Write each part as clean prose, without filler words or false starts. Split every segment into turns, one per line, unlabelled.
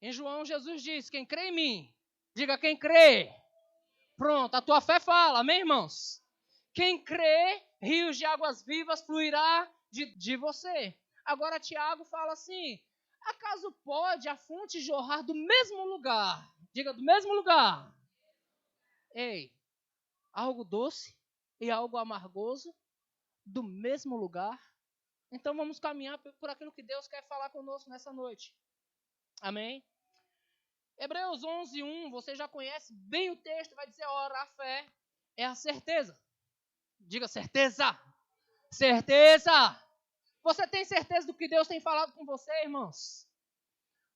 Em João, Jesus diz, quem crê em mim, diga quem crê. Pronto, a tua fé fala, amém, irmãos? Quem crê, rios de águas vivas fluirá de você. Agora Tiago fala assim, acaso pode a fonte jorrar do mesmo lugar? Diga, do mesmo lugar. Ei, algo doce e algo amargoso do mesmo lugar? Então vamos caminhar por aquilo que Deus quer falar conosco nessa noite. Amém? Hebreus 11:1, você já conhece bem o texto, vai dizer, ora, a fé é a certeza. Diga certeza. Certeza. Você tem certeza do que Deus tem falado com você, irmãos?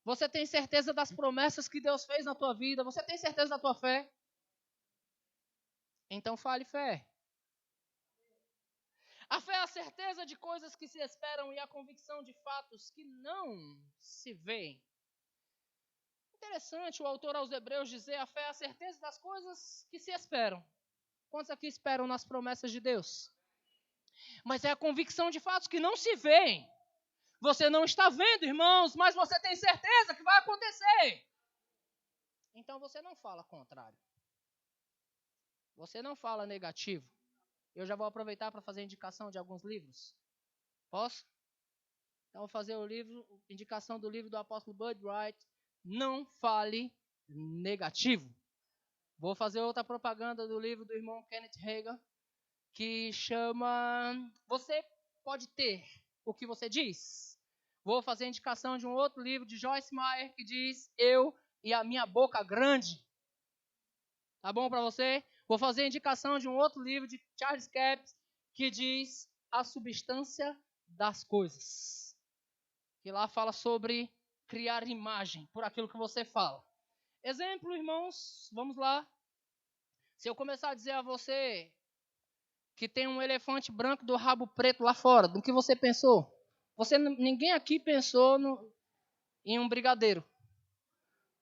Você tem certeza das promessas que Deus fez na tua vida? Você tem certeza da tua fé? Então fale fé. A fé é a certeza de coisas que se esperam e a convicção de fatos que não se veem. Interessante o autor aos Hebreus dizer a fé é a certeza das coisas que se esperam. Quantos aqui esperam nas promessas de Deus? Mas é a convicção de fatos que não se veem. Você não está vendo, irmãos, mas você tem certeza que vai acontecer. Então você não fala contrário. Você não fala negativo. Eu já vou aproveitar para fazer indicação de alguns livros. Posso? Então vou fazer indicação do livro do apóstolo Bud Wright. Não fale negativo. Vou fazer outra propaganda do livro do irmão Kenneth Hagin, que chama Você Pode Ter o que Você Diz. Vou fazer indicação de um outro livro de Joyce Meyer que diz Eu e a Minha Boca Grande. Tá bom para você? Vou fazer indicação de um outro livro de Charles Capps que diz A Substância das Coisas. Que lá fala sobre criar imagem por aquilo que você fala. Exemplo, irmãos, vamos lá. Se eu começar a dizer a você que tem um elefante branco do rabo preto lá fora, do que você pensou? Ninguém aqui pensou em um brigadeiro.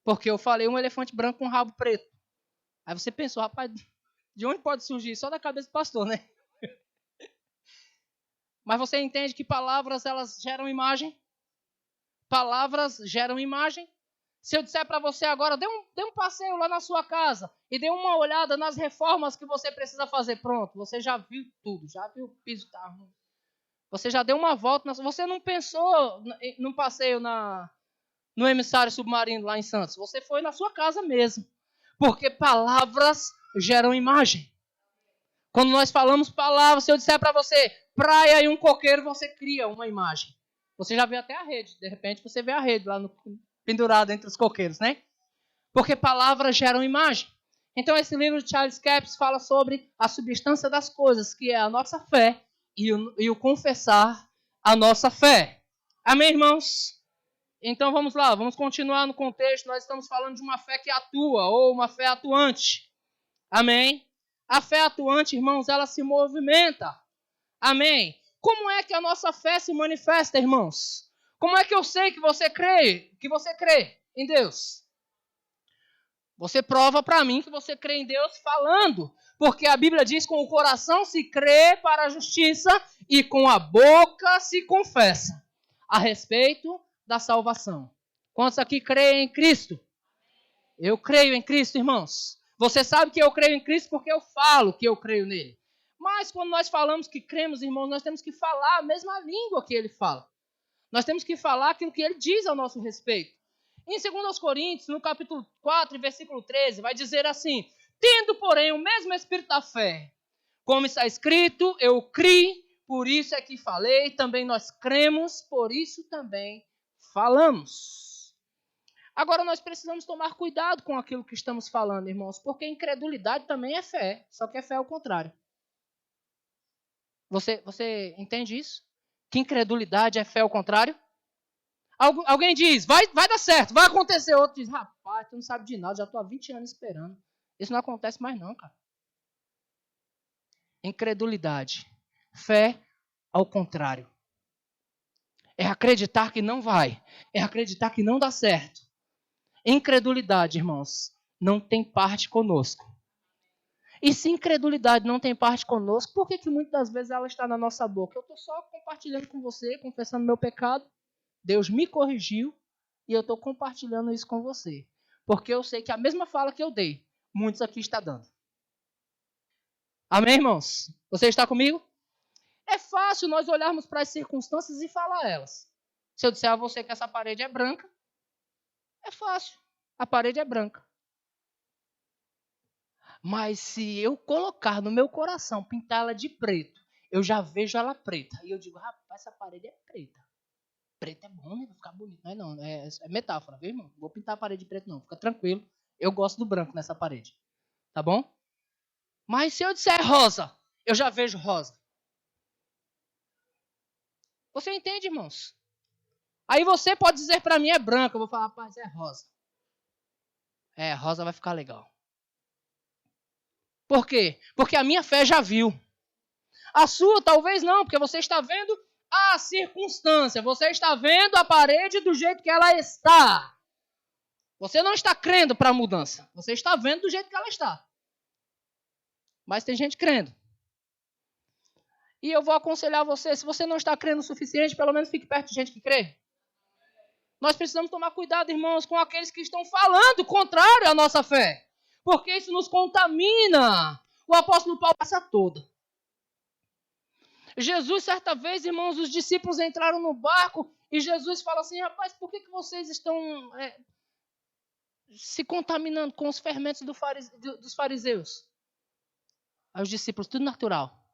Porque eu falei um elefante branco com rabo preto. Aí você pensou, rapaz, de onde pode surgir? Só da cabeça do pastor, né? Mas você entende que palavras, elas geram imagem? Palavras geram imagem. Se eu disser para você agora, dê um passeio lá na sua casa e dê uma olhada nas reformas que você precisa fazer. Pronto, você já viu tudo, já viu o piso da rua. Você já deu uma volta. Você não pensou num passeio no emissário submarino lá em Santos. Você foi na sua casa mesmo. Porque palavras geram imagem. Quando nós falamos palavras, se eu disser para você praia e um coqueiro, você cria uma imagem. Você já vê até a rede. De repente você vê a rede lá pendurada entre os coqueiros, né? Porque palavras geram imagem. Então esse livro de Charles Capps fala sobre a substância das coisas, que é a nossa fé e o confessar a nossa fé. Amém, irmãos? Então vamos lá, vamos continuar no contexto. Nós estamos falando de uma fé que atua, ou uma fé atuante. Amém? A fé atuante, irmãos, ela se movimenta. Amém? Como é que a nossa fé se manifesta, irmãos? Como é que eu sei que você crê em Deus? Você prova para mim que você crê em Deus falando. Porque a Bíblia diz que com o coração se crê para a justiça e com a boca se confessa a respeito da salvação. Quantos aqui creem em Cristo? Eu creio em Cristo, irmãos. Você sabe que eu creio em Cristo porque eu falo que eu creio nele. Mas quando nós falamos que cremos, irmãos, nós temos que falar a mesma língua que ele fala. Nós temos que falar aquilo que ele diz ao nosso respeito. Em 2 Coríntios, no capítulo 4, versículo 13, vai dizer assim: tendo, porém, o mesmo espírito da fé, como está escrito, eu criei, por isso é que falei, também nós cremos, por isso também falamos. Agora nós precisamos tomar cuidado com aquilo que estamos falando, irmãos, porque incredulidade também é fé, só que é fé ao contrário. Você entende isso? Que incredulidade é fé ao contrário? Alguém diz, vai dar certo, vai acontecer. Outro diz, rapaz, tu não sabe de nada, já estou há 20 anos esperando. Isso não acontece mais não, cara. Incredulidade. Fé ao contrário. É acreditar que não vai. É acreditar que não dá certo. Incredulidade, irmãos, não tem parte conosco. E se incredulidade não tem parte conosco, por que muitas das vezes ela está na nossa boca? Eu estou só compartilhando com você, confessando meu pecado. Deus me corrigiu. E eu estou compartilhando isso com você. Porque eu sei que a mesma fala que eu dei, muitos aqui estão dando. Amém, irmãos? Você está comigo? É fácil nós olharmos para as circunstâncias e falar elas. Se eu disser a você que essa parede é branca, é fácil. A parede é branca. Mas se eu colocar no meu coração, pintá-la de preto, eu já vejo ela preta. E eu digo, rapaz, essa parede é preta. Preto é bom, né? Vai ficar bonito. Não, é metáfora, viu, irmão? Não vou pintar a parede de preto, não. Fica tranquilo. Eu gosto do branco nessa parede. Tá bom? Mas se eu disser rosa, eu já vejo rosa. Você entende, irmãos? Aí você pode dizer para mim é branca. Eu vou falar, rapaz, é rosa. É, rosa vai ficar legal. Por quê? Porque a minha fé já viu. A sua talvez não, porque você está vendo a circunstância. Você está vendo a parede do jeito que ela está. Você não está crendo para a mudança. Você está vendo do jeito que ela está. Mas tem gente crendo. E eu vou aconselhar você, se você não está crendo o suficiente, pelo menos fique perto de gente que crê. Nós precisamos tomar cuidado, irmãos, com aqueles que estão falando contrário à nossa fé. Porque isso nos contamina. O apóstolo Paulo passa toda. Jesus, certa vez, irmãos, os discípulos entraram no barco e Jesus fala assim, rapaz, por que vocês estão se contaminando com os fermentos dos fariseus? Aí os discípulos, tudo natural.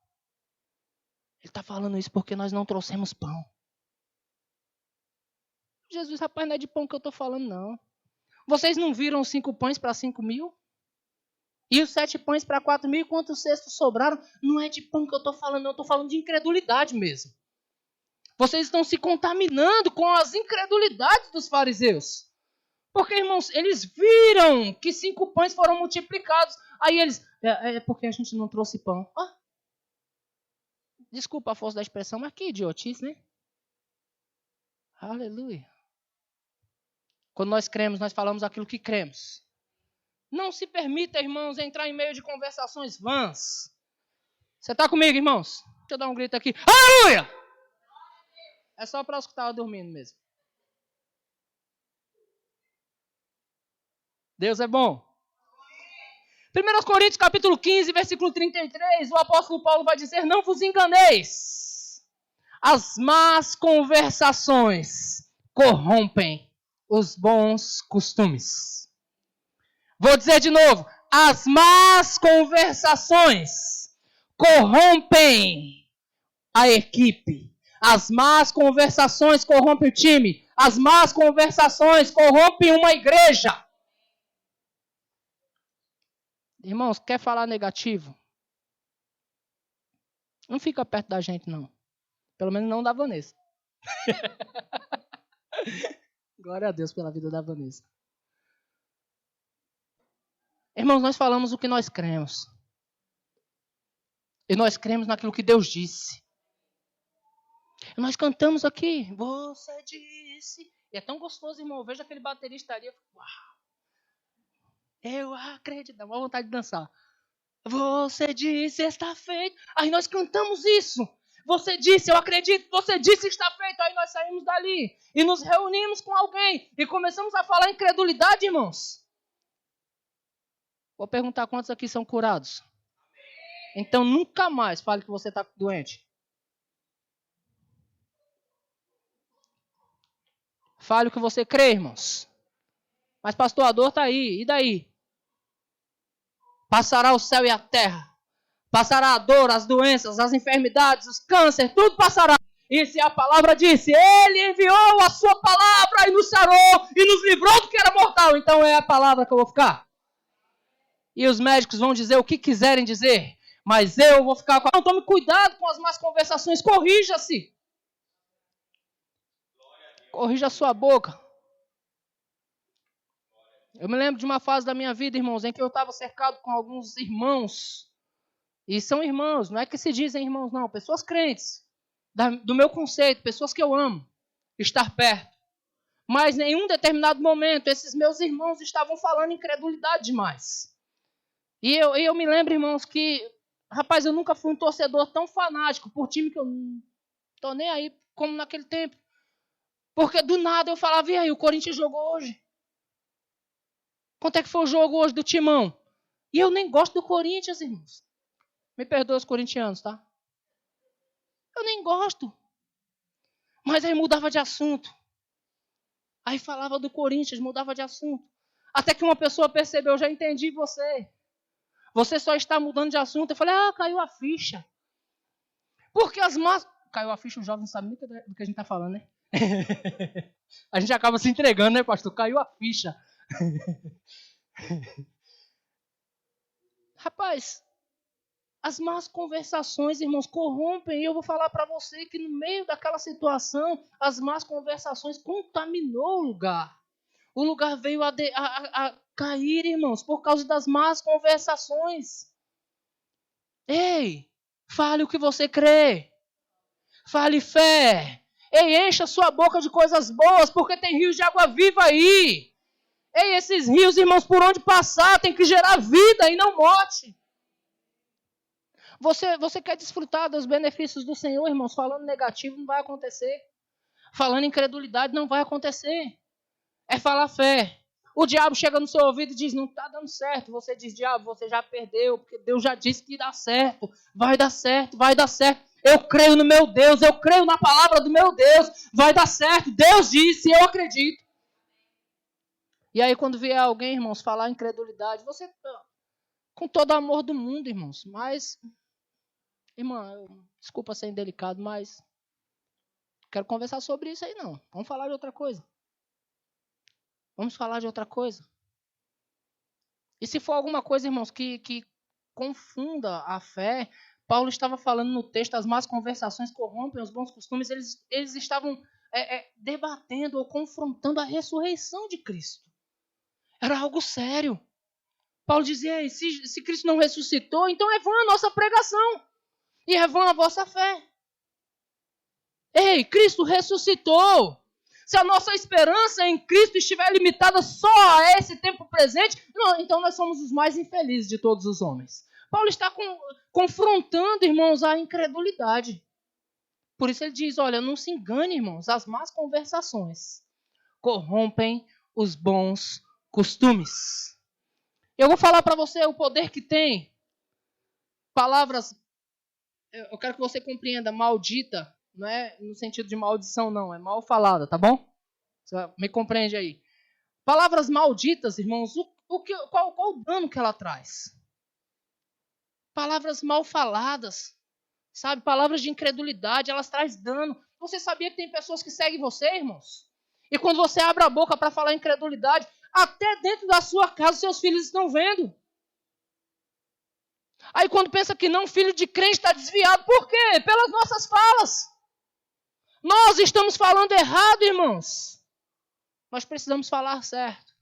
Ele está falando isso porque nós não trouxemos pão. Jesus, rapaz, não é de pão que eu estou falando, não. Vocês não viram os 5 pães para 5.000? E os 7 pães para 4.000? E quantos cestos sobraram? Não é de pão que eu estou falando, não. Eu estou falando de incredulidade mesmo. Vocês estão se contaminando com as incredulidades dos fariseus. Porque, irmãos, eles viram que 5 pães foram multiplicados. Aí eles, é porque a gente não trouxe pão. Desculpa a força da expressão, mas que idiotice, né? Aleluia. Quando nós cremos, nós falamos aquilo que cremos. Não se permita, irmãos, entrar em meio de conversações vãs. Você está comigo, irmãos? Deixa eu dar um grito aqui. Aleluia! É só para os que estavam dormindo mesmo. Deus é bom. 1 Coríntios capítulo 15, versículo 33, o apóstolo Paulo vai dizer, não vos enganeis. As más conversações corrompem os bons costumes. Vou dizer de novo, as más conversações corrompem a equipe. As más conversações corrompem o time. As más conversações corrompem uma igreja. Irmãos, quer falar negativo? Não fica perto da gente, não. Pelo menos não da Vanessa. Glória a Deus pela vida da Vanessa. Irmãos, nós falamos o que nós cremos. E nós cremos naquilo que Deus disse. E nós cantamos aqui. Você disse. E é tão gostoso, irmão. Eu vejo aquele baterista ali. Uau. Eu acredito. Dá uma vontade de dançar. Você disse, está feito. Aí nós cantamos isso. Você disse, eu acredito. Você disse, está feito. Aí nós saímos dali. E nos reunimos com alguém. E começamos a falar incredulidade, irmãos. Vou perguntar quantos aqui são curados. Então nunca mais fale que você está doente. Fale o que você crê, irmãos. Mas pastor, a dor está aí. E daí? Passará o céu e a terra. Passará a dor, as doenças, as enfermidades, os cânceres, tudo passará. E se a palavra disse, ele enviou a sua palavra e nos sarou e nos livrou do que era mortal. Então é a palavra que eu vou ficar. E os médicos vão dizer o que quiserem dizer. Mas eu vou ficar com... Não, tome cuidado com as más conversações. Corrija-se. Corrija a sua boca. Eu me lembro de uma fase da minha vida, irmãos, em que eu estava cercado com alguns irmãos. E são irmãos, não é que se dizem irmãos, não. Pessoas crentes. Do meu conceito, pessoas que eu amo. Estar perto. Mas em um determinado momento, esses meus irmãos estavam falando incredulidade demais. E eu me lembro, irmãos, que... Rapaz, eu nunca fui um torcedor tão fanático por time que eu não estou nem aí como naquele tempo. Porque do nada eu falava, e aí, o Corinthians jogou hoje? Quanto é que foi o jogo hoje do Timão? E eu nem gosto do Corinthians, irmãos. Me perdoa os corintianos, tá? Eu nem gosto. Mas aí mudava de assunto. Aí falava do Corinthians, mudava de assunto. Até que uma pessoa percebeu, eu já entendi você. Você só está mudando de assunto. Eu falei, caiu a ficha. Porque as más... Caiu a ficha, o jovem não sabe nem do que a gente está falando, né? A gente acaba se entregando, né, pastor? Caiu a ficha. Rapaz, as más conversações, irmãos, corrompem. E eu vou falar para você que no meio daquela situação, as más conversações contaminou o lugar. O lugar veio a cair, irmãos, por causa das más conversações. Ei, fale o que você crê. Fale fé. Ei, encha sua boca de coisas boas, porque tem rios de água viva aí. Ei, esses rios, irmãos, por onde passar, tem que gerar vida e não morte. Você quer desfrutar dos benefícios do Senhor, irmãos? Falando negativo não vai acontecer. Falando incredulidade não vai acontecer. É falar fé. O diabo chega no seu ouvido e diz, não está dando certo. Você diz, diabo, você já perdeu, porque Deus já disse que dá certo. Vai dar certo, vai dar certo. Eu creio no meu Deus, eu creio na palavra do meu Deus. Vai dar certo, Deus disse, eu acredito. E aí quando vier alguém, irmãos, falar incredulidade, você, com todo o amor do mundo, irmãos, mas, irmã, desculpa ser indelicado, mas quero conversar sobre isso aí não. Vamos falar de outra coisa. Vamos falar de outra coisa. E se for alguma coisa, irmãos, que confunda a fé, Paulo estava falando no texto, as más conversações corrompem os bons costumes, eles estavam debatendo ou confrontando a ressurreição de Cristo. Era algo sério. Paulo dizia, se Cristo não ressuscitou, então é vã a nossa pregação. E é vã a vossa fé. Ei, Cristo ressuscitou. Se a nossa esperança em Cristo estiver limitada só a esse tempo presente, não, então nós somos os mais infelizes de todos os homens. Paulo está confrontando, irmãos, a incredulidade. Por isso ele diz, olha, não se engane, irmãos, as más conversações corrompem os bons costumes. Eu vou falar para você o poder que tem palavras, eu quero que você compreenda, maldita, não é no sentido de maldição não, é mal falada, tá bom? Você me compreende aí. Palavras malditas, irmãos, qual o dano que ela traz? Palavras mal faladas, sabe? Palavras de incredulidade, elas trazem dano. Você sabia que tem pessoas que seguem você, irmãos? E quando você abre a boca para falar incredulidade, até dentro da sua casa seus filhos estão vendo. Aí quando pensa que não, filho de crente está desviado. Por quê? Pelas nossas falas. Nós estamos falando errado, irmãos. Nós precisamos falar certo.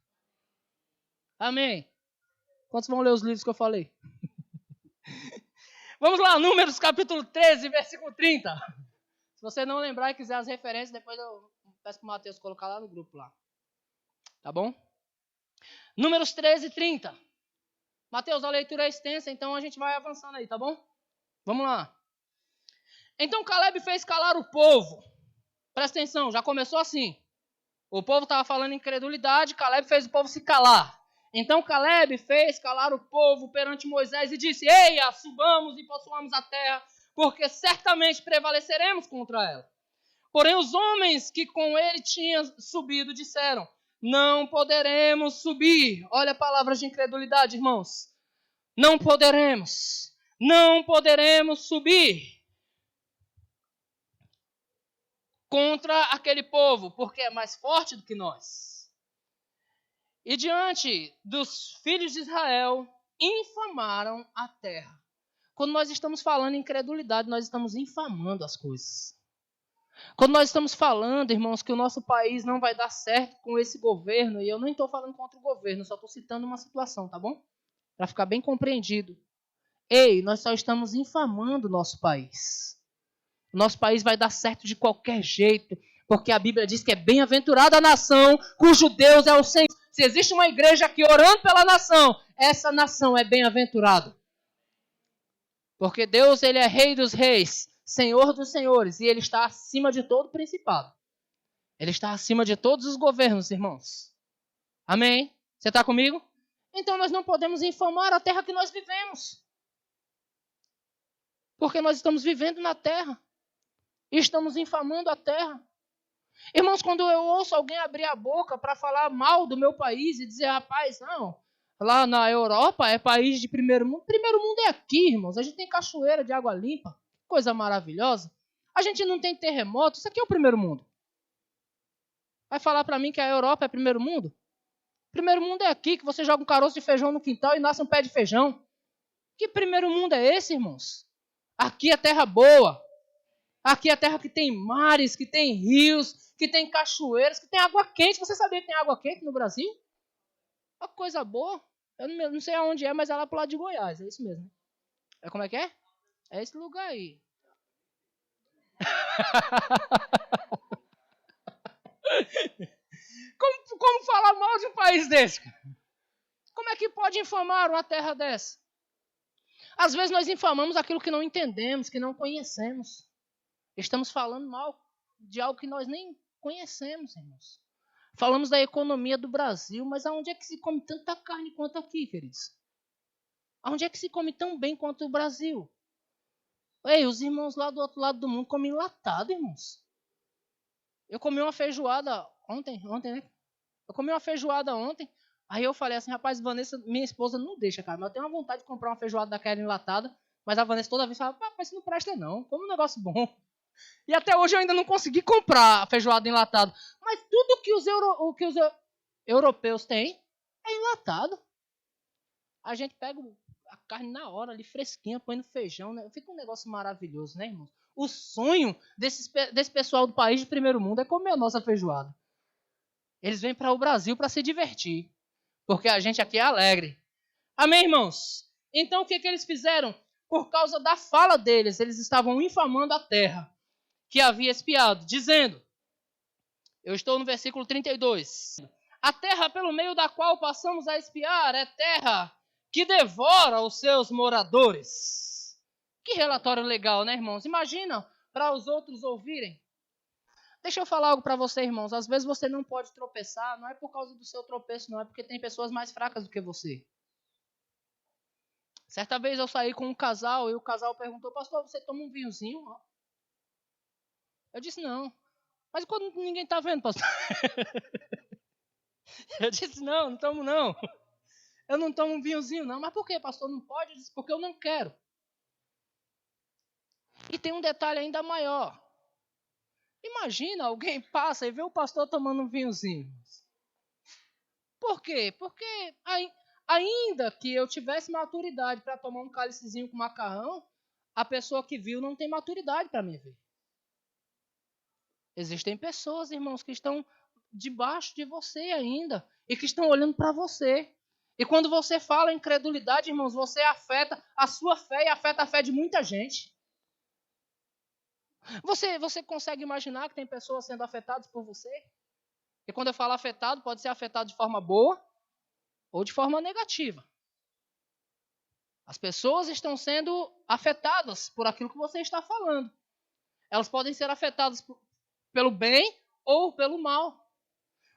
Amém? Quantos vão ler os livros que eu falei? Vamos lá, Números capítulo 13, versículo 30. Se você não lembrar e quiser as referências, depois eu peço para o Matheus colocar lá no grupo lá. Tá bom? Números 13, 30. Mateus, a leitura é extensa, então a gente vai avançando aí, tá bom? Vamos lá. Então Caleb fez calar o povo. Presta atenção, já começou assim. O povo estava falando incredulidade, Caleb fez o povo se calar. Então Caleb fez calar o povo perante Moisés e disse, eia, subamos e possuamos a terra, porque certamente prevaleceremos contra ela. Porém os homens que com ele tinham subido disseram, não poderemos subir. Olha a palavra de incredulidade, irmãos. Não poderemos subir contra aquele povo, porque é mais forte do que nós. E diante dos filhos de Israel, infamaram a terra. Quando nós estamos falando em incredulidade, nós estamos infamando as coisas. Quando nós estamos falando, irmãos, que o nosso país não vai dar certo com esse governo, e eu nem estou falando contra o governo, só estou citando uma situação, tá bom? Para ficar bem compreendido. Ei, nós só estamos infamando o nosso país. O nosso país vai dar certo de qualquer jeito, porque a Bíblia diz que é bem-aventurada a nação cujo Deus é o Senhor. Se existe uma igreja aqui orando pela nação, essa nação é bem-aventurada. Porque Deus, ele é Rei dos reis, Senhor dos senhores, e ele está acima de todo principado. Ele está acima de todos os governos, irmãos. Amém? Você está comigo? Então nós não podemos infamar a terra que nós vivemos. Porque nós estamos vivendo na terra. E estamos infamando a terra. Irmãos, quando eu ouço alguém abrir a boca para falar mal do meu país e dizer, rapaz, não, lá na Europa é país de primeiro mundo. Primeiro mundo é aqui, irmãos. A gente tem cachoeira de água limpa. Coisa maravilhosa. A gente não tem terremoto. Isso aqui é o primeiro mundo. Vai falar para mim que a Europa é primeiro mundo? Primeiro mundo é aqui, que você joga um caroço de feijão no quintal e nasce um pé de feijão. Que primeiro mundo é esse, irmãos? Aqui é terra boa. Aqui é terra que tem mares, que tem rios, que tem cachoeiras, que tem água quente. Você sabia que tem água quente no Brasil? Uma coisa boa. Eu não sei aonde é, mas é lá pro lado de Goiás. É isso mesmo. Né? Como é que é? É esse lugar aí. Como falar mal de um país desse? Como é que pode infamar uma terra dessa? Às vezes nós infamamos aquilo que não entendemos, que não conhecemos. Estamos falando mal de algo que nós nem conhecemos, irmãos. Falamos da economia do Brasil, mas aonde é que se come tanta carne quanto aqui, queridos? Aonde é que se come tão bem quanto o Brasil? Ei, os irmãos lá do outro lado do mundo comem enlatado, irmãos. Eu comi uma feijoada ontem, né? Eu comi uma feijoada ontem. Aí eu falei assim, rapaz, Vanessa, minha esposa não deixa, cara. Mas eu tenho uma vontade de comprar uma feijoada daquela enlatada. Mas a Vanessa toda vez fala, rapaz, isso não presta não. Como um negócio bom. E até hoje eu ainda não consegui comprar a feijoada enlatada. Mas tudo que os europeus têm é enlatado. A gente pega a carne na hora ali, fresquinha, põe no feijão. Né? Fica um negócio maravilhoso, né, irmãos? O sonho desse pessoal do país de primeiro mundo é comer a nossa feijoada. Eles vêm para o Brasil para se divertir. Porque a gente aqui é alegre. Amém, irmãos? Então, o que eles fizeram? Por causa da fala deles, eles estavam infamando a terra que havia espiado, dizendo, eu estou no versículo 32, a terra pelo meio da qual passamos a espiar é terra que devora os seus moradores. Que relatório legal, né, irmãos? Imagina para os outros ouvirem. Deixa eu falar algo para você, irmãos. Às vezes você não pode tropeçar, não é por causa do seu tropeço, não é porque tem pessoas mais fracas do que você. Certa vez eu saí com um casal e o casal perguntou, pastor, você toma um vinhozinho? Eu disse, não. Mas quando ninguém está vendo, pastor? Eu disse, não tomo não. Eu não tomo um vinhozinho, não. Mas por que, pastor? Não pode? Eu disse, porque eu não quero. E tem um detalhe ainda maior. Imagina, alguém passa e vê o pastor tomando um vinhozinho. Por quê? Porque ainda que eu tivesse maturidade para tomar um cálicezinho com macarrão, a pessoa que viu não tem maturidade para me ver. Existem pessoas, irmãos, que estão debaixo de você ainda e que estão olhando para você. E quando você fala incredulidade, irmãos, você afeta a sua fé e afeta a fé de muita gente. Você consegue imaginar que tem pessoas sendo afetadas por você? E quando eu falo afetado, pode ser afetado de forma boa ou de forma negativa. As pessoas estão sendo afetadas por aquilo que você está falando. Elas podem ser afetadas pelo bem ou pelo mal.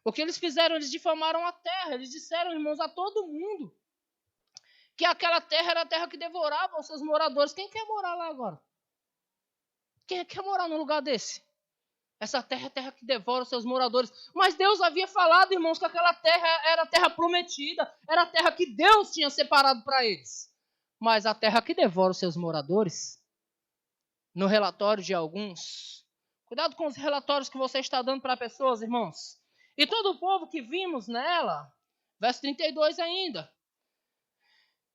O que eles fizeram? Eles difamaram a terra. Eles disseram, irmãos, a todo mundo que aquela terra era a terra que devorava os seus moradores. Quem quer morar lá agora? Quem quer morar num lugar desse? Essa terra é a terra que devora os seus moradores. Mas Deus havia falado, irmãos, que aquela terra era a terra prometida. Era a terra que Deus tinha separado para eles. Mas a terra que devora os seus moradores, no relatório de alguns, cuidado com os relatórios que você está dando para pessoas, irmãos. E todo o povo que vimos nela, verso 32 ainda,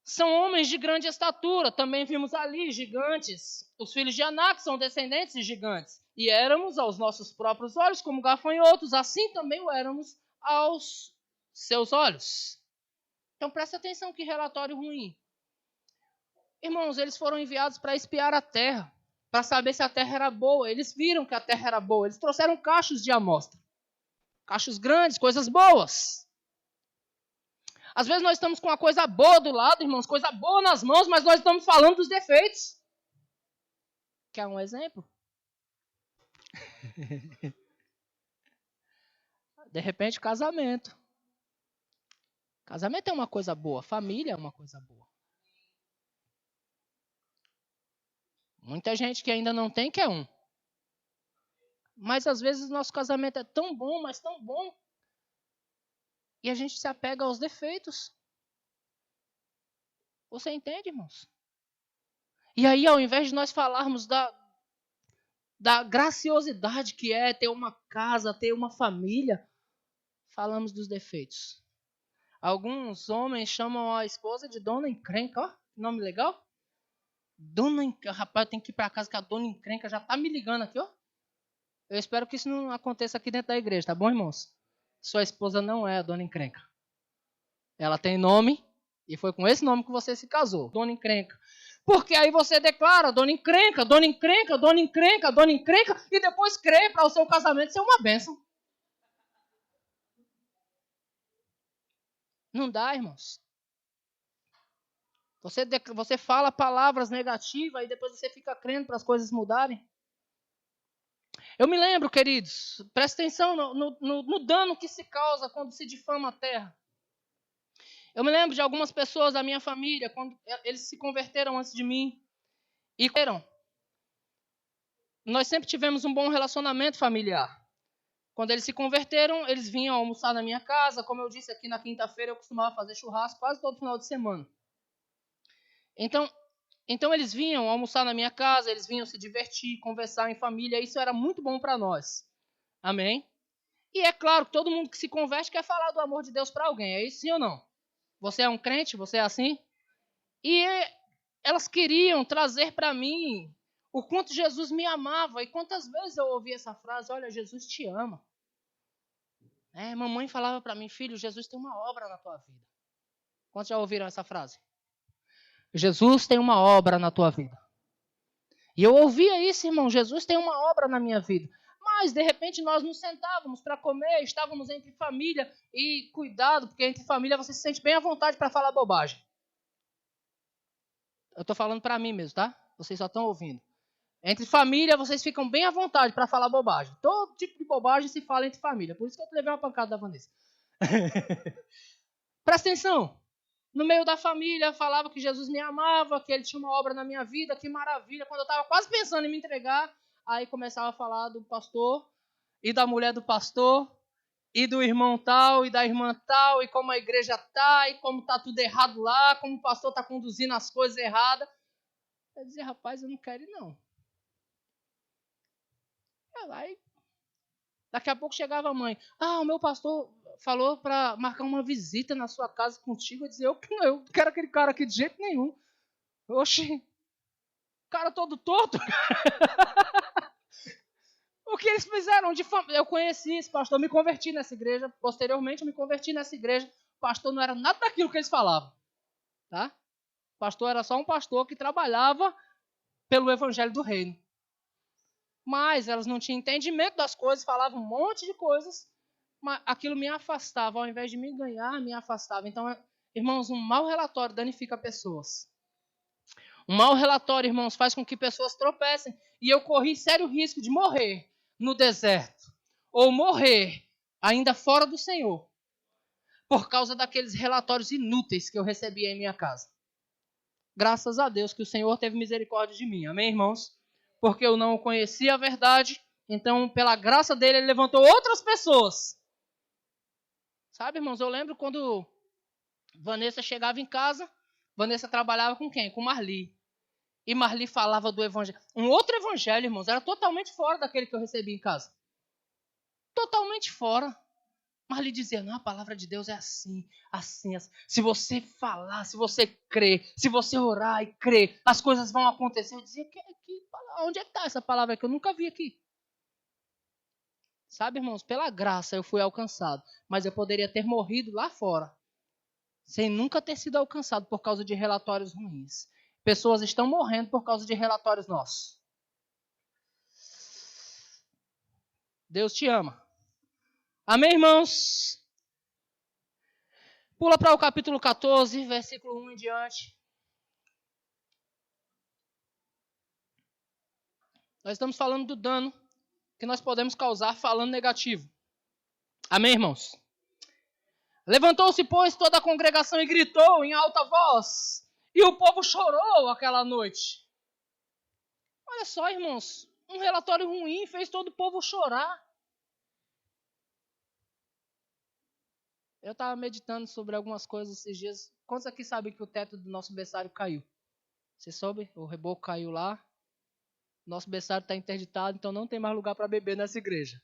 são homens de grande estatura, também vimos ali gigantes. Os filhos de Anak são descendentes de gigantes. E éramos aos nossos próprios olhos como gafanhotos, assim também o éramos aos seus olhos. Então presta atenção, que relatório ruim. Irmãos, eles foram enviados para espiar a terra, para saber se a terra era boa. Eles viram que a terra era boa, eles trouxeram cachos de amostra. Cachos grandes, coisas boas. Às vezes nós estamos com uma coisa boa do lado, irmãos, coisa boa nas mãos, mas nós estamos falando dos defeitos. Quer um exemplo? De repente, casamento. Casamento é uma coisa boa, família é uma coisa boa. Muita gente que ainda não tem quer um. Mas às vezes nosso casamento é tão bom, mas tão bom, e a gente se apega aos defeitos. Você entende, irmãos? E aí, ao invés de nós falarmos da graciosidade que é ter uma casa, ter uma família, falamos dos defeitos. Alguns homens chamam a esposa de dona encrenca, ó, nome legal. Dona encrenca, rapaz, tem que ir para casa que a dona encrenca já tá me ligando aqui, ó. Eu espero que isso não aconteça aqui dentro da igreja, tá bom, irmãos? Sua esposa não é a dona encrenca. Ela tem nome e foi com esse nome que você se casou, dona encrenca. Porque aí você declara dona encrenca, dona encrenca, dona encrenca, dona encrenca, e depois crê para o seu casamento ser uma bênção. Não dá, irmãos. Você fala palavras negativas e depois você fica crendo para as coisas mudarem. Eu me lembro, queridos, presta atenção no dano que se causa quando se difama a terra. Eu me lembro de algumas pessoas da minha família, quando eles se converteram antes de mim, e nós sempre tivemos um bom relacionamento familiar. Quando eles se converteram, eles vinham almoçar na minha casa. Como eu disse aqui, na quinta-feira eu costumava fazer churrasco quase todo final de semana. Então eles vinham almoçar na minha casa, eles vinham se divertir, conversar em família. Isso era muito bom para nós. Amém? E é claro que todo mundo que se converte quer falar do amor de Deus para alguém. É isso sim ou não? Você é um crente? Você é assim? E elas queriam trazer para mim o quanto Jesus me amava. E quantas vezes eu ouvi essa frase: olha, Jesus te ama. Mamãe falava para mim: filho, Jesus tem uma obra na tua vida. Quantos já ouviram essa frase? Jesus tem uma obra na tua vida. E eu ouvia isso, irmão: Jesus tem uma obra na minha vida. Mas, de repente, nós nos sentávamos para comer, estávamos entre família, e cuidado, porque entre família você se sente bem à vontade para falar bobagem. Eu estou falando para mim mesmo, tá? Vocês só estão ouvindo. Entre família, vocês ficam bem à vontade para falar bobagem. Todo tipo de bobagem se fala entre família. Por isso que eu levei uma pancada da Vanessa. Presta atenção. No meio da família, falava que Jesus me amava, que ele tinha uma obra na minha vida, que maravilha. Quando eu estava quase pensando em me entregar, aí começava a falar do pastor, e da mulher do pastor, e do irmão tal, e da irmã tal, e como a igreja tá, e como tá tudo errado lá, como o pastor tá conduzindo as coisas erradas. Eu dizia: rapaz, eu não quero ir não. Aí, daqui a pouco chegava a mãe: o meu pastor falou para marcar uma visita na sua casa contigo. Eu dizia: eu não quero aquele cara aqui de jeito nenhum. Oxi, cara todo torto. O que eles fizeram de família? Eu conheci esse pastor, me converti nessa igreja. Posteriormente, eu me converti nessa igreja. O pastor não era nada daquilo que eles falavam. Tá? O pastor era só um pastor que trabalhava pelo evangelho do reino. Mas elas não tinham entendimento das coisas, falavam um monte de coisas, mas aquilo me afastava. Ao invés de me ganhar, me afastava. Então, irmãos, um mau relatório danifica pessoas. Um mau relatório, irmãos, faz com que pessoas tropecem. E eu corri sério risco de morrer no deserto. Ou morrer ainda fora do Senhor. Por causa daqueles relatórios inúteis que eu recebia em minha casa. Graças a Deus que o Senhor teve misericórdia de mim. Amém, irmãos? Porque eu não conhecia a verdade. Então, pela graça dele, ele levantou outras pessoas. Sabe, irmãos, eu lembro quando Vanessa chegava em casa. Vanessa trabalhava com quem? Com Marli. E Marli falava do evangelho. Um outro evangelho, irmãos, era totalmente fora daquele que eu recebi em casa. Totalmente fora. Marli dizia: não, a palavra de Deus é assim, assim, assim. Se você falar, se você crer, se você orar e crer, as coisas vão acontecer. Eu dizia: onde é que está essa palavra que eu nunca vi aqui? Sabe, irmãos, pela graça eu fui alcançado. Mas eu poderia ter morrido lá fora, sem nunca ter sido alcançado por causa de relatórios ruins. Pessoas estão morrendo por causa de relatórios nossos. Deus te ama. Amém, irmãos? Pula para o capítulo 14, versículo 1 em diante. Nós estamos falando do dano que nós podemos causar falando negativo. Amém, irmãos? Levantou-se, pois, toda a congregação e gritou em alta voz. E o povo chorou aquela noite. Olha só, irmãos. Um relatório ruim fez todo o povo chorar. Eu estava meditando sobre algumas coisas esses dias. Quantos aqui sabem que o teto do nosso berçário caiu? Você soube? O reboco caiu lá. Nosso berçário está interditado, então não tem mais lugar para beber nessa igreja.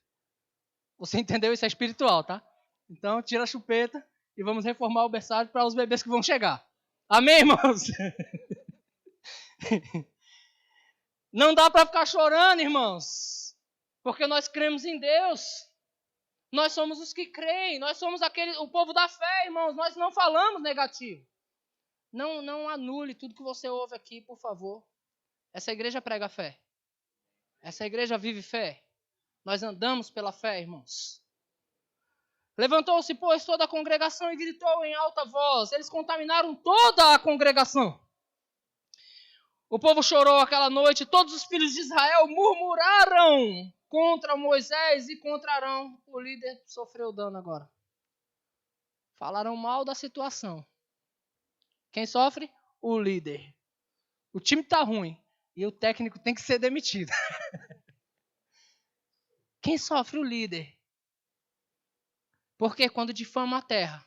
Você entendeu? Isso é espiritual, tá? Então tira a chupeta e vamos reformar o berçário para os bebês que vão chegar. Amém, irmãos? Não dá para ficar chorando, irmãos. Porque nós cremos em Deus. Nós somos os que creem. Nós somos o povo da fé, irmãos. Nós não falamos negativo. Não anule tudo que você ouve aqui, por favor. Essa igreja prega fé. Essa igreja vive fé. Nós andamos pela fé, irmãos. Levantou-se, pois, toda a congregação e gritou em alta voz. Eles contaminaram toda a congregação. O povo chorou aquela noite. Todos os filhos de Israel murmuraram contra Moisés e contra Arão. O líder sofreu dano agora. Falaram mal da situação. Quem sofre? O líder. O time está ruim e o técnico tem que ser demitido. Quem sofre? O líder. Porque quando difama a terra,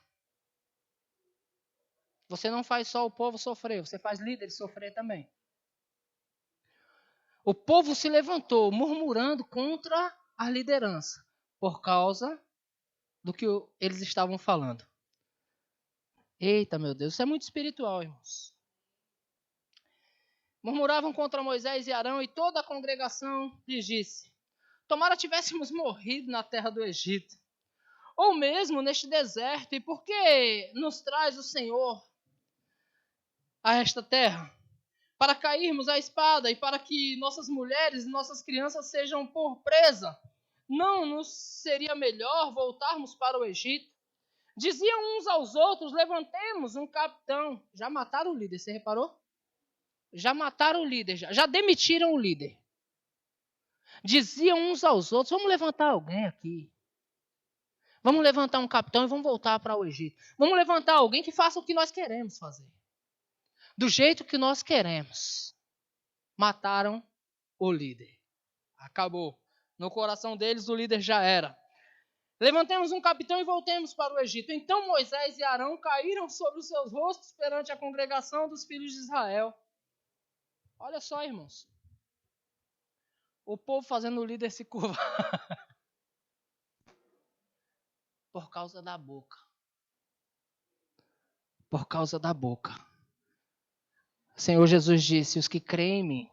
você não faz só o povo sofrer, você faz líderes sofrer também. O povo se levantou murmurando contra a liderança por causa do que eles estavam falando. Eita, meu Deus, isso é muito espiritual, irmãos. Murmuravam contra Moisés e Arão e toda a congregação lhes disse: tomara tivéssemos morrido na terra do Egito, ou mesmo neste deserto, e por que nos traz o Senhor a esta terra? Para cairmos à espada e para que nossas mulheres e nossas crianças sejam por presa. Não nos seria melhor voltarmos para o Egito? Diziam uns aos outros: levantemos um capitão. Já mataram o líder, você reparou? Já mataram o líder, já demitiram o líder. Diziam uns aos outros: vamos levantar alguém aqui. Vamos levantar um capitão e vamos voltar para o Egito. Vamos levantar alguém que faça o que nós queremos fazer. Do jeito que nós queremos. Mataram o líder. Acabou. No coração deles, o líder já era. Levantemos um capitão e voltemos para o Egito. Então Moisés e Arão caíram sobre os seus rostos perante a congregação dos filhos de Israel. Olha só, irmãos. O povo fazendo o líder se curvar. Por causa da boca. Por causa da boca. O Senhor Jesus disse: os que creem em mim.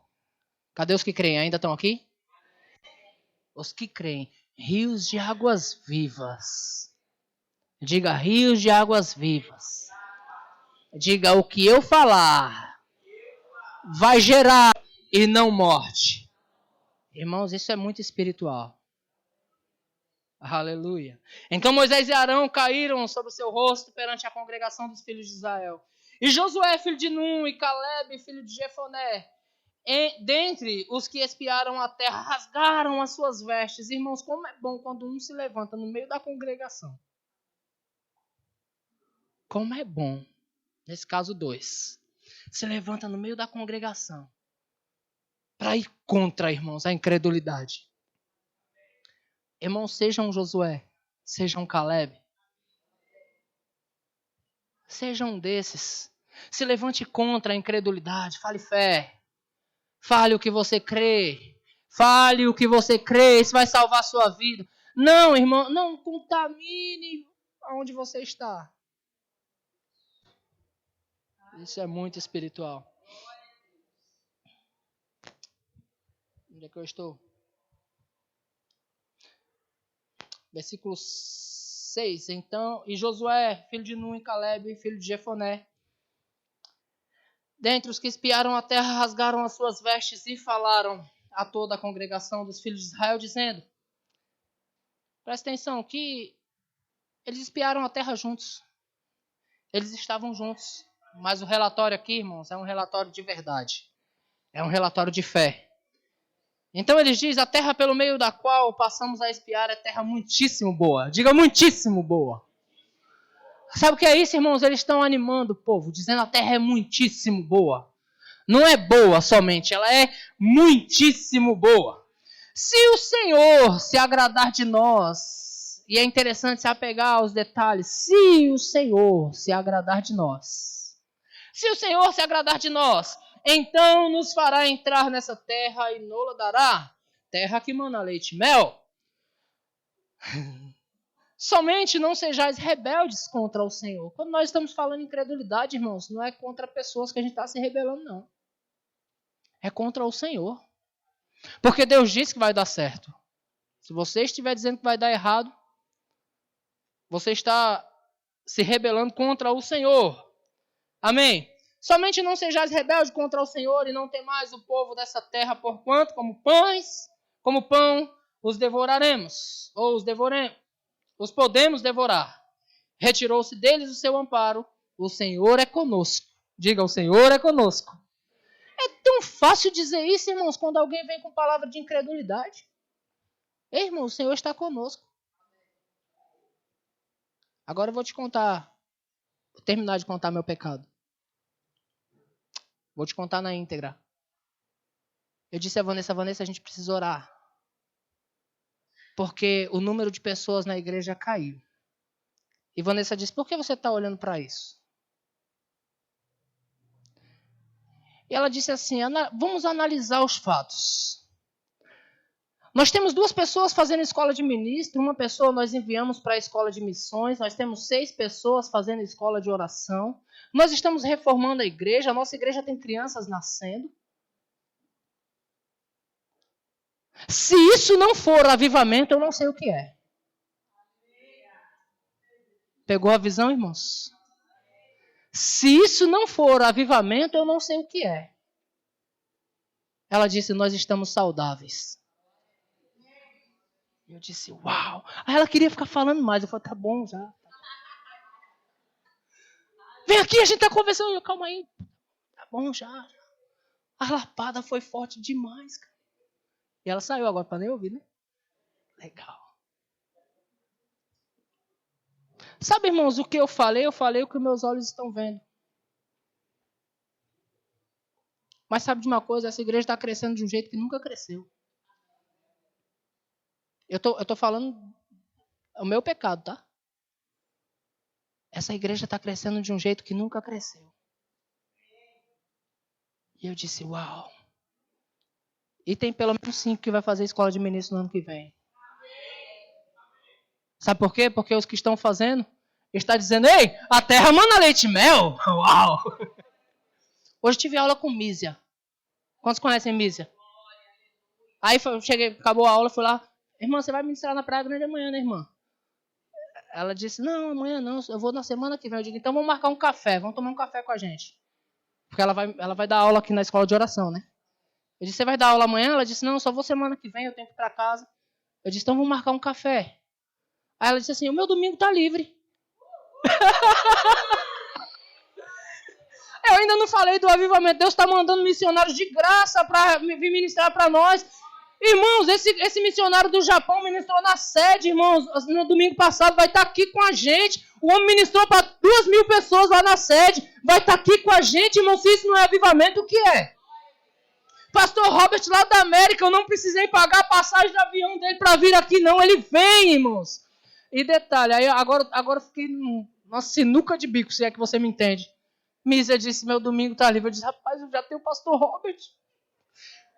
Cadê os que creem? Ainda estão aqui? Os que creem. Rios de águas vivas. Diga: rios de águas vivas. Diga: o que eu falar vai gerar e não morte. Irmãos, isso é muito espiritual. Aleluia. Então Moisés e Arão caíram sobre o seu rosto perante a congregação dos filhos de Israel. E Josué, filho de Num, e Caleb, filho de Jefoné, dentre os que espiaram a terra, rasgaram as suas vestes. Irmãos, como é bom quando um se levanta no meio da congregação. Como é bom, nesse caso 2, se levanta no meio da congregação para ir contra, irmãos, a incredulidade. Irmãos, sejam Josué, sejam Caleb. Seja um desses. Se levante contra a incredulidade. Fale fé. Fale o que você crê. Fale o que você crê. Isso vai salvar a sua vida. Não, irmão. Não contamine aonde você está. Isso é muito espiritual. Onde é que eu estou? Versículo 6. Então, e Josué, filho de Num, e Caleb, filho de Jefoné, dentre os que espiaram a terra, rasgaram as suas vestes e falaram a toda a congregação dos filhos de Israel, dizendo: presta atenção, que eles espiaram a terra juntos. Eles estavam juntos. Mas o relatório aqui, irmãos, é um relatório de verdade. É um relatório de fé. Então ele diz, a terra pelo meio da qual passamos a espiar é terra muitíssimo boa. Diga muitíssimo boa. Sabe o que é isso, irmãos? Eles estão animando o povo, dizendo a terra é muitíssimo boa. Não é boa somente, ela é muitíssimo boa. Se o Senhor se agradar de nós, e é interessante se apegar aos detalhes, se o Senhor se agradar de nós, se o Senhor se agradar de nós, então nos fará entrar nessa terra e nola dará, terra que mana leite e mel. Somente não sejais rebeldes contra o Senhor. Quando nós estamos falando em incredulidade, irmãos, não é contra pessoas que a gente está se rebelando, não. É contra o Senhor. Porque Deus disse que vai dar certo. Se você estiver dizendo que vai dar errado, você está se rebelando contra o Senhor. Amém? Somente não sejais rebeldes contra o Senhor e não temais o povo dessa terra, porquanto, como pão, os devoraremos, ou os podemos devorar. Retirou-se deles o seu amparo, o Senhor é conosco. Diga, o Senhor é conosco. É tão fácil dizer isso, irmãos, quando alguém vem com palavra de incredulidade. Ei, irmão, o Senhor está conosco. Agora eu vou terminar de contar meu pecado. Vou te contar na íntegra. Eu disse a Vanessa, a gente precisa orar. Porque o número de pessoas na igreja caiu. E Vanessa disse, por que você está olhando para isso? E ela disse assim, vamos analisar os fatos. Nós temos 2 pessoas fazendo escola de ministro, uma pessoa nós enviamos para a escola de missões, nós temos 6 pessoas fazendo escola de oração, nós estamos reformando a igreja, a nossa igreja tem crianças nascendo. Se isso não for avivamento, eu não sei o que é. Pegou a visão, irmãos? Se isso não for avivamento, eu não sei o que é. Ela disse, nós estamos saudáveis. Eu disse, uau. Aí ela queria ficar falando mais. Eu falei, tá bom já. Vem aqui, a gente tá conversando. Calma aí. Tá bom já. A lapada foi forte demais, cara. E ela saiu agora para nem ouvir, né? Legal. Sabe, irmãos, o que eu falei? Eu falei o que meus olhos estão vendo. Mas sabe de uma coisa? Essa igreja está crescendo de um jeito que nunca cresceu. Eu tô falando o meu pecado, tá? Essa igreja está crescendo de um jeito que nunca cresceu. E eu disse, uau. E tem pelo menos 5 que vai fazer escola de ministro no ano que vem. Sabe por quê? Porque os que estão fazendo, está dizendo, ei, a terra mana leite e mel. Uau. Hoje tive aula com Mísia. Quantos conhecem Mísia? Aí cheguei, acabou a aula, fui lá. Irmã, você vai ministrar na Praia Grande amanhã, né, irmã? Ela disse, não, amanhã não, eu vou na semana que vem. Eu digo, então vamos marcar um café, vamos tomar um café com a gente. Porque ela vai dar aula aqui na escola de oração, né? Eu disse, você vai dar aula amanhã? Ela disse, não, só vou semana que vem, eu tenho que ir para casa. Eu disse, então vamos marcar um café. Aí ela disse assim, o meu domingo tá livre. Eu ainda não falei do avivamento. Deus está mandando missionários de graça para vir ministrar para nós. Irmãos, esse missionário do Japão ministrou na sede, irmãos. No domingo passado vai estar aqui com a gente. O homem ministrou para 2.000 pessoas lá na sede. Vai estar aqui com a gente, irmãos. Se isso não é avivamento, o que é? Pastor Robert lá da América, eu não precisei pagar a passagem de avião dele para vir aqui, não. Ele vem, irmãos. E detalhe, aí agora eu fiquei numa sinuca de bico, se é que você me entende. Mísia disse, meu domingo tá livre. Eu disse, rapaz, eu já tenho o pastor Robert.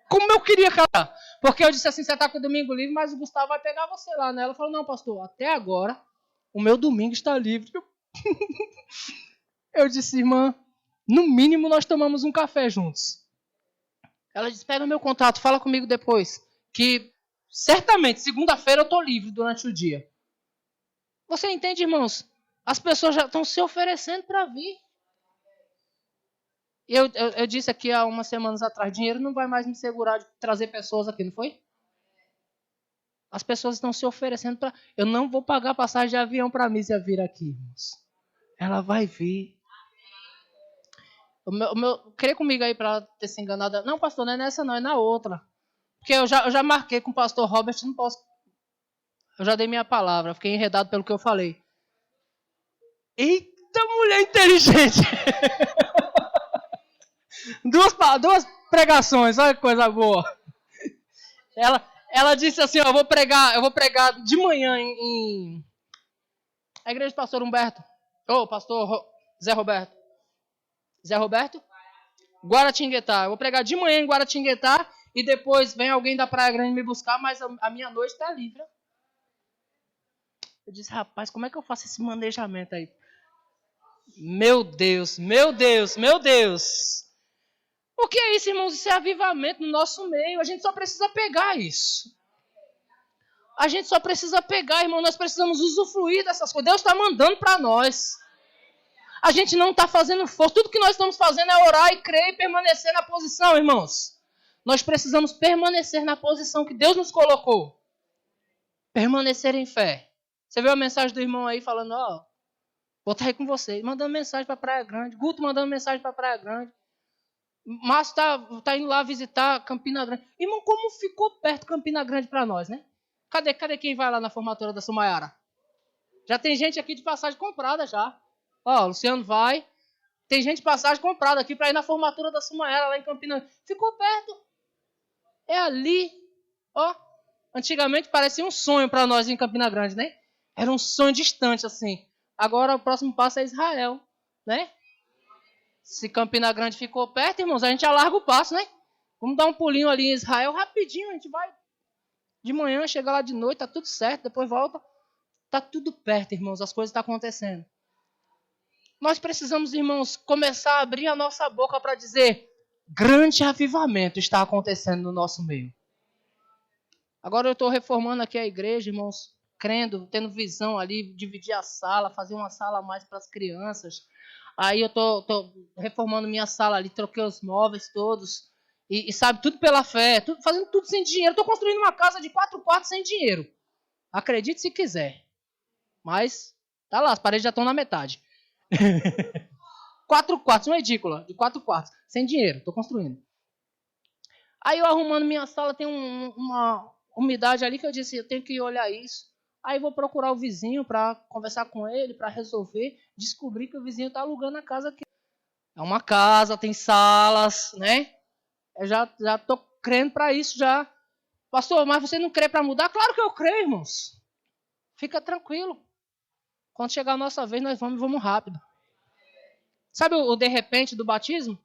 Como eu queria, cara. Porque eu disse assim, você tá com o domingo livre, mas o Gustavo vai pegar você lá, né? Ela falou, não, pastor, até agora, o meu domingo está livre. Eu disse, irmã, no mínimo nós tomamos um café juntos. Ela disse, pega meu contato, fala comigo depois. Que, certamente, segunda-feira eu tô livre durante o dia. Você entende, irmãos? As pessoas já estão se oferecendo para vir. Eu disse aqui há umas semanas atrás, dinheiro não vai mais me segurar de trazer pessoas aqui, não foi? As pessoas estão se oferecendo para... Eu não vou pagar passagem de avião para a Mísia vir aqui, irmãos. Ela vai vir. Crê comigo aí para ela ter se enganado. Não, pastor, não é nessa não, é na outra. Porque eu já marquei com o pastor Robert, não posso. Eu já dei minha palavra, fiquei enredado pelo que eu falei. Eita, mulher inteligente! duas pregações, olha que coisa boa. Ela disse assim, ó, eu vou pregar de manhã em a igreja do pastor Humberto. Pastor Zé Roberto. Zé Roberto? Guaratinguetá. Eu vou pregar de manhã em Guaratinguetá e depois vem alguém da Praia Grande me buscar, mas a minha noite está livre. Eu disse, rapaz, como é que eu faço esse manejamento aí? Meu Deus, meu Deus, meu Deus. O que é isso, irmãos? Isso é avivamento no nosso meio. A gente só precisa pegar isso. A gente só precisa pegar, irmão. Nós precisamos usufruir dessas coisas. Deus está mandando para nós. A gente não está fazendo força. Tudo que nós estamos fazendo é orar e crer e permanecer na posição, irmãos. Nós precisamos permanecer na posição que Deus nos colocou. Permanecer em fé. Você viu a mensagem do irmão aí falando, ó, vou estar aí com você. Mandando mensagem para Praia Grande. Guto mandando mensagem para Praia Grande. Márcio tá indo lá visitar Campina Grande. Irmão, como ficou perto Campina Grande para nós, né? Cadê quem vai lá na formatura da Sumayara? Já tem gente aqui de passagem comprada já. Ó, o Luciano vai. Tem gente de passagem comprada aqui para ir na formatura da Sumayara lá em Campina Grande. Ficou perto. É ali. Ó, antigamente parecia um sonho para nós em Campina Grande, né? Era um sonho distante assim. Agora o próximo passo é Israel, né? Se Campina Grande ficou perto, irmãos, a gente alarga o passo, né? Vamos dar um pulinho ali em Israel rapidinho, a gente vai de manhã, chega lá de noite, tá tudo certo, depois volta. Tá tudo perto, irmãos, as coisas estão acontecendo. Nós precisamos, irmãos, começar a abrir a nossa boca para dizer, grande avivamento está acontecendo no nosso meio. Agora eu estou reformando aqui a igreja, irmãos, crendo, tendo visão ali, dividir a sala, fazer uma sala a mais para as crianças. Aí eu tô reformando minha sala ali, troquei os móveis todos. E sabe, tudo pela fé, fazendo tudo sem dinheiro. Estou construindo uma casa de 4 quartos sem dinheiro. Acredite se quiser. Mas, tá lá, as paredes já estão na metade. 4 quartos, uma edícula de 4 quartos. Sem dinheiro, estou construindo. Aí eu arrumando minha sala, tem uma umidade ali que eu disse, eu tenho que olhar isso. Aí vou procurar o vizinho para conversar com ele, para resolver. Descobri que o vizinho está alugando a casa aqui. É uma casa, tem salas, né? Eu já estou crendo para isso já. Pastor, mas você não crê para mudar? Claro que eu creio, irmãos. Fica tranquilo. Quando chegar a nossa vez, nós vamos rápido. Sabe o de repente do batismo?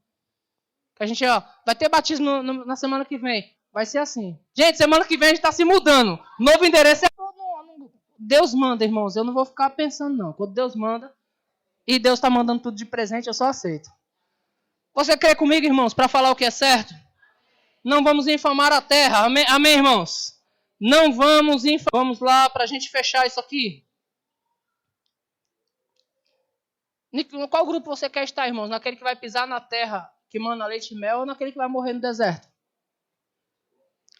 Que a gente, ó, vai ter batismo na semana que vem. Vai ser assim. Gente, semana que vem a gente está se mudando. Novo endereço é... Deus manda, irmãos. Eu não vou ficar pensando, não. Quando Deus manda, e Deus está mandando tudo de presente, eu só aceito. Você crê comigo, irmãos, para falar o que é certo? Não vamos infamar a terra. Amém, amém, irmãos? Não vamos infamar. Vamos lá para a gente fechar isso aqui. Qual grupo você quer estar, irmãos? Naquele que vai pisar na terra que manda leite e mel ou naquele que vai morrer no deserto?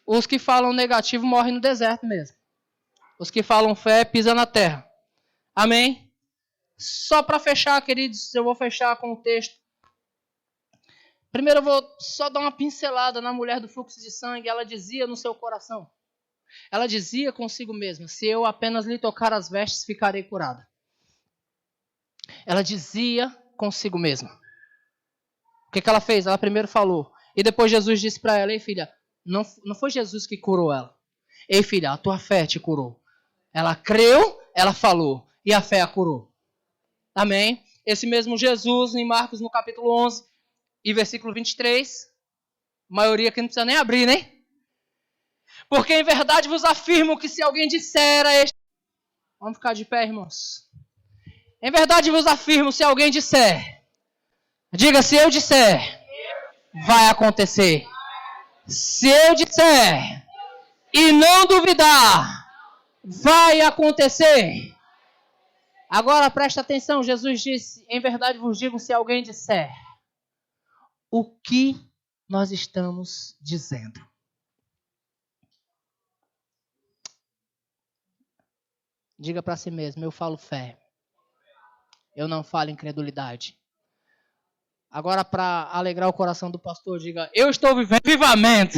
Os que falam negativo morrem no deserto mesmo. Os que falam fé pisam na terra. Amém? Só para fechar, queridos, eu vou fechar com o texto. Primeiro eu vou só dar uma pincelada na mulher do fluxo de sangue. Ela dizia no seu coração. Ela dizia consigo mesma, se eu apenas lhe tocar as vestes, ficarei curada. Ela dizia consigo mesma. O que ela fez? Ela primeiro falou. E depois Jesus disse para ela, ei filha, não foi Jesus que curou ela. Ei filha, a tua fé te curou. Ela creu, ela falou. E a fé a curou. Amém? Esse mesmo Jesus, em Marcos, no capítulo 11, e versículo 23. A maioria que não precisa nem abrir, né? Porque em verdade vos afirmo que se alguém disser a este... Vamos ficar de pé, irmãos. Em verdade vos afirmo, se alguém disser... Diga, se eu disser, vai acontecer. Se eu disser e não duvidar, vai acontecer. Agora presta atenção, Jesus disse, em verdade vos digo, se alguém disser, o que nós estamos dizendo? Diga para si mesmo, eu falo fé. Eu não falo incredulidade. Agora, para alegrar o coração do pastor, diga, eu estou vivendo avivamento.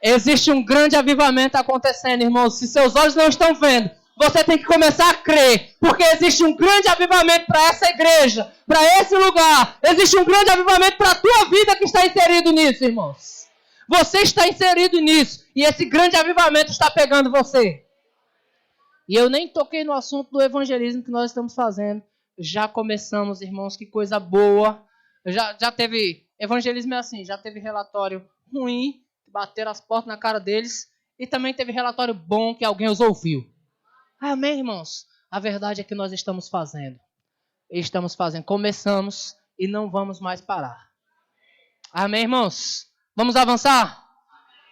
Existe um grande avivamento acontecendo, irmãos. Se seus olhos não estão vendo, você tem que começar a crer. Porque existe um grande avivamento para essa igreja, para esse lugar. Existe um grande avivamento para a tua vida que está inserido nisso, irmãos. Você está inserido nisso. E esse grande avivamento está pegando você. E eu nem toquei no assunto do evangelismo que nós estamos fazendo. Já começamos, irmãos, que coisa boa. Já teve, evangelismo é assim, já teve relatório ruim, que bateram as portas na cara deles. E também teve relatório bom, que alguém os ouviu. Amém, irmãos? A verdade é que nós estamos fazendo. Começamos e não vamos mais parar. Amém, irmãos? Vamos avançar?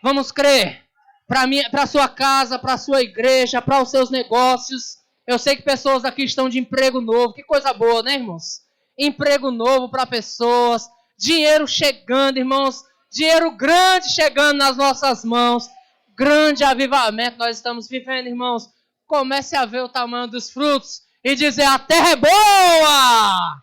Vamos crer. Para a sua casa, para a sua igreja, para os seus negócios. Eu sei que pessoas aqui estão de emprego novo. Que coisa boa, né, irmãos? Emprego novo para pessoas. Dinheiro chegando, irmãos. Dinheiro grande chegando nas nossas mãos. Grande avivamento nós estamos vivendo, irmãos. Comece a ver o tamanho dos frutos e dizer: a terra é boa!